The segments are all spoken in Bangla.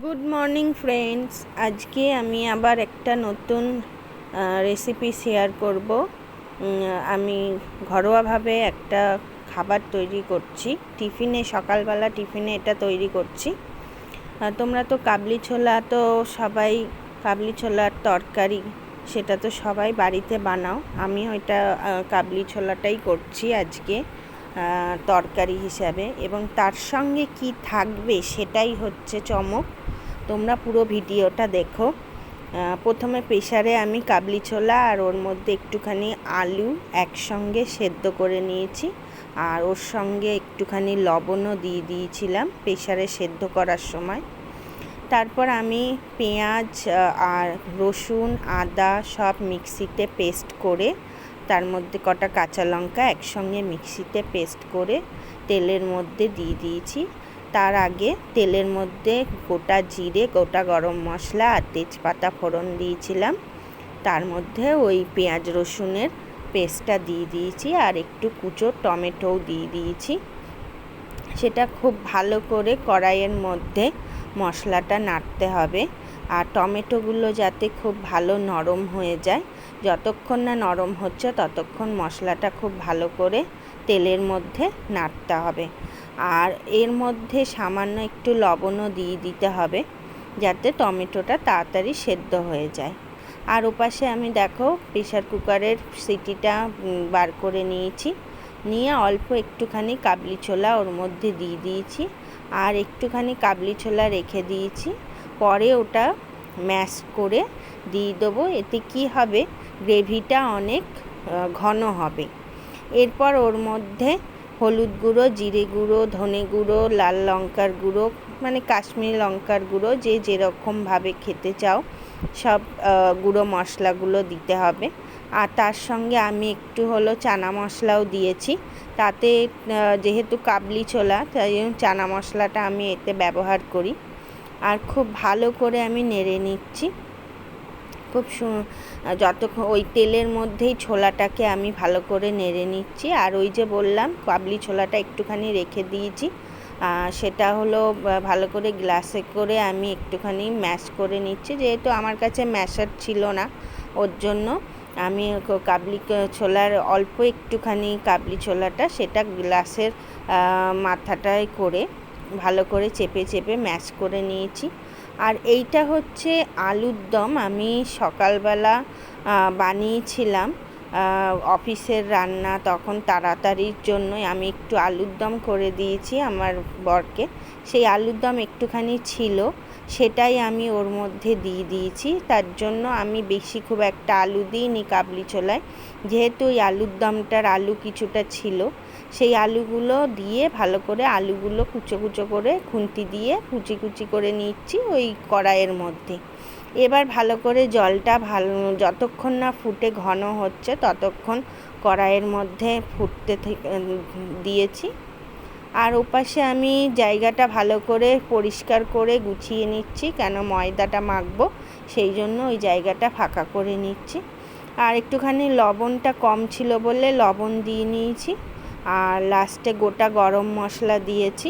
Good morning friends. আজকে আমি আবার একটা নতুন রেসিপি শেয়ার করব। আমি ঘরোয়াভাবে একটা খাবার তৈরি করছি, সকালবেলা টিফিনে এটা তৈরি করছি। তোমরা তো কাবলি ছোলা, তো সবাই কাবলি ছোলার তরকারি সেটা তো সবাই বাড়িতে বানাও। আমি ওইটা কাবলি ছোলাটাই করছি আজকে তরকারি হিসাবে, এবং তার সঙ্গে কি থাকবে সেটাই হচ্ছে চমক। তোমরা পুরো ভিডিওটা দেখো। প্রথমে প্রেসারে আমি কাবলি ছোলা আর ওর মধ্যে একটুখানি আলু একসঙ্গে সেদ্ধ করে নিয়েছি, আর ওর সঙ্গে একটুখানি লবণও দিয়ে দিয়েছিলাম প্রেসারে সেদ্ধ করার সময়। তারপর আমি পেঁয়াজ আর রসুন আদা সব মিক্সিতে পেস্ট করে, তার মধ্যে কটা কাঁচা লঙ্কা একসঙ্গে মিক্সিতে পেস্ট করে তেলের মধ্যে দিয়ে দিয়েছি। তার আগে তেলের মধ্যে গোটা জিরে, গোটা গরম মশলা আর তেজপাতা ফোড়ন দিয়েছিলাম। তার মধ্যে ওই পেঁয়াজ রসুনের পেস্টটা দিয়ে দিয়েছি, আর একটু কুচো টমেটোও দিয়ে দিয়েছি। সেটা খুব ভালো করে কড়াইয়ের মধ্যে মশলাটা নাড়তে হবে, আর টমেটোগুলো যাতে খুব ভালো নরম হয়ে যায়। যতক্ষণ না নরম হচ্ছে ততক্ষণ মশলাটা খুব ভালো করে তেলের মধ্যে নাড়তে হবে। আর এর মধ্যে সামান্য একটু লবণও দিয়ে দিতে হবে, যাতে টমেটোটা তাড়াতাড়ি সেদ্ধ হয়ে যায়। আর ওপাশে আমি দেখো প্রেসার কুকারের সিটিটা বার করে নিয়েছি, নিয়ে অল্প একটুখানি কাবলি ছোলা ওর মধ্যে দিয়ে দিয়েছি, আর একটুখানি কাবলি ছোলা রেখে দিয়েছি। পরে ওটা ম্যাশ করে দিয়ে দেবো। এতে কি হবে, গ্রেভিটা অনেক ঘন হবে। এরপর ওর মধ্যে হলুদ গুঁড়ো, জিরে গুঁড়ো, ধনে গুঁড়ো, লাল লঙ্কার গুঁড়ো, মানে কাশ্মীরি লঙ্কার গুঁড়ো, যে যেরকমভাবে খেতে চাও সব গুঁড়ো মশলাগুলো দিতে হবে। আর তার সঙ্গে আমি একটু চানা মশলাও দিয়েছি। তাতে যেহেতু কাবলি ছোলা, তাই চানা মশলাটা আমি এতে ব্যবহার করি। আর খুব ভালো করে আমি নেড়ে নিচ্ছি। যতক্ষণ ওই তেলের মধ্যেই ছোলাটাকে আমি ভালো করে নেড়ে নিচ্ছি। আর ওই যে বললাম কাবলি ছোলাটা একটুখানি রেখে দিয়েছি, সেটা ভালো করে গ্লাসে করে আমি একটুখানি ম্যাশ করে নিচ্ছি। যেহেতু আমার কাছে ম্যাশার ছিল না, ওর জন্য আমি কাবলি ছোলার অল্প একটুখানি কাবলি ছোলাটা সেটা গ্লাসের মাথাটায় করে ভালো করে চেপে চেপে ম্যাশ করে নিয়েছি। আর এইটা হচ্ছে আলুর দম। আমি সকালবেলা বানিয়েছিলাম অফিসের রান্না, তখন তাড়াতাড়ির জন্যই আমি একটু আলুর দম করে দিয়েছি আমার বরকে। সেই আলুর দম একটুখানি ছিল, সেটাই আমি ওর মধ্যে দিয়ে দিয়েছি। তার জন্য আমি বেশি খুব একটা আলু দিইনি কাবলি ছোলায়, যেহেতু ওই আলুর দমটার আলু কিছুটা ছিল। সেই আলুগুলো দিয়ে ভালো করে আলুগুলো কুচো কুচো করে খুন্তি দিয়ে কুচি কুচি করে নিচ্ছি ওই কড়াইয়ের মধ্যে। এবার ভালো করে জলটা যতক্ষণ না ফুটে ঘন হচ্ছে ততক্ষণ কড়াইয়ের মধ্যে ফুটতে দিয়েছি। আর ওপাশে আমি জায়গাটা ভালো করে পরিষ্কার করে গুছিয়ে নিচ্ছি, কেন ময়দাটা মাখবো, সেই জন্য ওই জায়গাটা ফাঁকা করে নিচ্ছি। আর একটুখানি লবণটা কম ছিল বলে লবণ দিয়ে নিয়েছি, আর লাস্টে গোটা গরম মশলা দিয়েছি।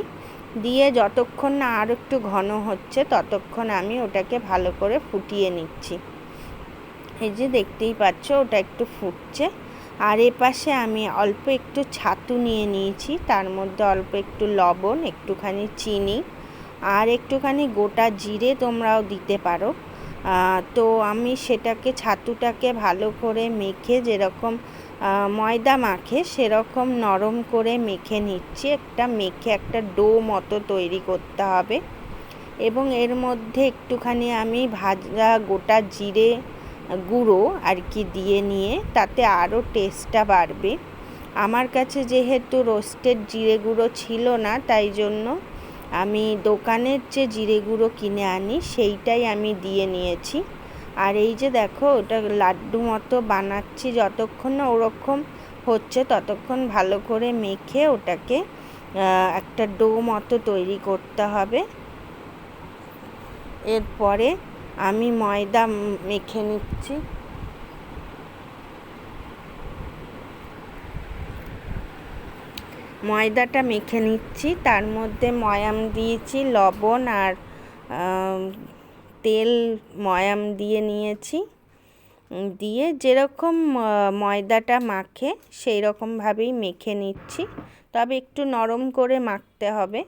দিয়ে যতক্ষণ না আর একটু ঘন হচ্ছে ততক্ষণ আমি ওটাকে ভালো করে ফুটিয়ে নিচ্ছি। এই যে দেখতেই পাচ্ছ ওটা একটু ফুটছে। আর এপাশে আমি অল্প একটু ছাতু নিয়ে নিয়েছি, তার মধ্যে অল্প একটু লবণ, একটুখানি চিনি আর একটুখানি গোটা জিরে তোমরাও দিতে পারো। তো আমি ছাতুটাকে ভালো করে মেখে, যেরকম ময়দা মাখে সেরকম নরম করে মেখে নিচ্ছি। একটা ডো মতো তৈরি করতে হবে, এবং এর মধ্যে একটুখানি আমি ভাজা গোটা জিরে গুঁড়ো আর কি দিয়ে নিয়ে, তাতে আরও টেস্টটা বাড়বে। আমার কাছে যেহেতু রোস্টেড জিরে গুঁড়ো ছিল না, তাই জন্য আমি দোকানের যে জিরে গুঁড়ো কিনে আনি সেইটাই আমি দিয়ে নিয়েছি। আর এই যে দেখো ওটা লাড্ডু মতো বানাচ্ছি, যতক্ষণ না ওরকম হচ্ছে ততক্ষণ ভালো করে মেখে ওটাকে একটা ডো মতো তৈরি করতে হবে। এরপরে আমি ময়দা মেখে নিচ্ছি। ময়দাটা মেখে নিচ্ছি, তার মধ্যে ময়াম দিয়েছি, লবণ আর তেল ময়াম দিয়ে নিয়েছি, দিয়ে যেরকম ময়দাটা মাখে সেই রকমভাবেই মেখে নিচ্ছি, তবে একটু নরম করে মাখতে হবে।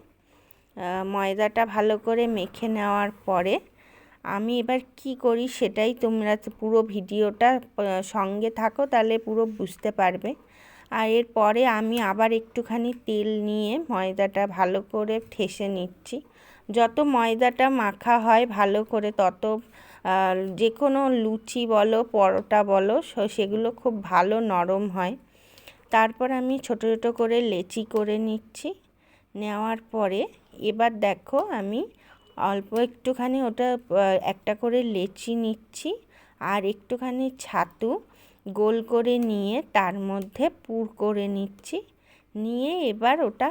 ময়দাটা ভালো করে মেখে নেওয়ার পরে আমি এবার কি করি সেটাই তোমরা পুরো ভিডিওটা সঙ্গে থাকো, তাহলে পুরো বুঝতে পারবে। আর এরপরে আমি আবার একটুখানি তেল নিয়ে ময়দাটা ভালো করে ঠেসে নিচ্ছি। যত ময়দাটা মাখা হয় ভালো করে তত যে কোনো লুচি বলো পরোটা বলো সেগুলো খুব ভালো নরম হয়। তারপর আমি ছোট ছোট করে লেচি করে নিচ্ছি। নেওয়ার পরে এবার দেখো আমি অল্প একটুখানি ওটা একটা করে লেচি নিচ্ছি, আর একটুখানি ছাতু গোল করে নিয়ে তার মধ্যে পুর করে নিচ্ছি। নিয়ে এবার ওটা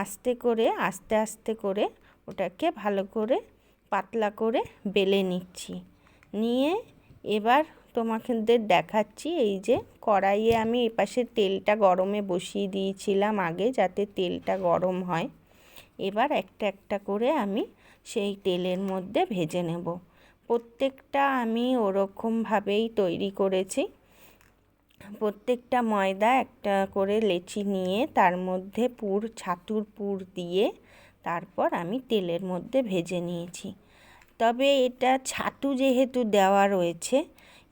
আস্তে আস্তে করে ওটাকে ভালো করে পাতলা করে বেলে নিচ্ছি। নিয়ে এবার তোমাদের দেখাচ্ছি, এই যে কড়াইয়ে আমি এপাশে তেলটা গরমে বসিয়ে দিয়েছিলাম আগে, যাতে তেলটা গরম হয়। এবার একটা একটা করে আমি সেই তেলের মধ্যে ভেজে নেব। প্রত্যেকটা আমি ওরকমভাবেই তৈরি করেছি। প্রত্যেকটা ময়দা একটা করে লেচি নিয়ে তার মধ্যে ছাতুর পুর দিয়ে তারপর আমি তেলের মধ্যে ভেজে নিয়েছি। তবে এটা ছাতু যেহেতু দেওয়া রয়েছে,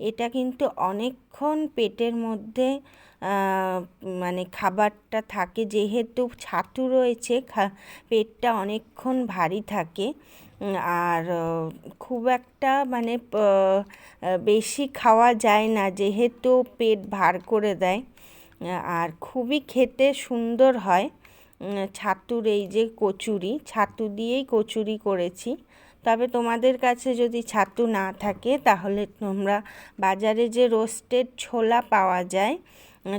এটা কিন্তু অনেকক্ষণ পেটের মধ্যে মানে খাবারটা থাকে, যেহেতু ছাতু রয়েছে পেটটা অনেকক্ষণ ভারী থাকে। আর খুব একটা মানে বেশি খাওয়া যায় না, যেহেতু পেট ভার করে দেয়। আর খুবই খেতে সুন্দর হয় ছাতুর এই যে কচুরি, ছাতু দিয়েই কচুরি করেছি। তবে তোমাদের কাছে যদি ছাতু না থাকে তাহলে তোমরা বাজারে যে রোস্টেড ছোলা পাওয়া যায়,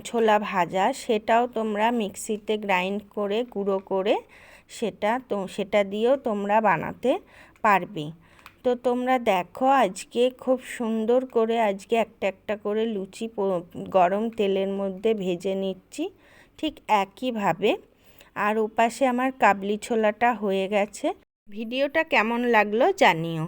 ছোলা ভাজা, সেটাও তোমরা মিক্সিতে গ্রাইন্ড করে গুঁড়ো করে সেটা দিয়েও তোমরা বানাতে পারবে। তো তোমরা দেখো আজকে খুব সুন্দর করে আজকে একটা একটা করে লুচি গরম তেলের মধ্যে ভেজে নিচ্ছি ঠিক একইভাবে। আর ওপাশে আমার কাবলি ছোলাটা হয়ে গেছে। ভিডিওটা কেমন লাগলো জানিও।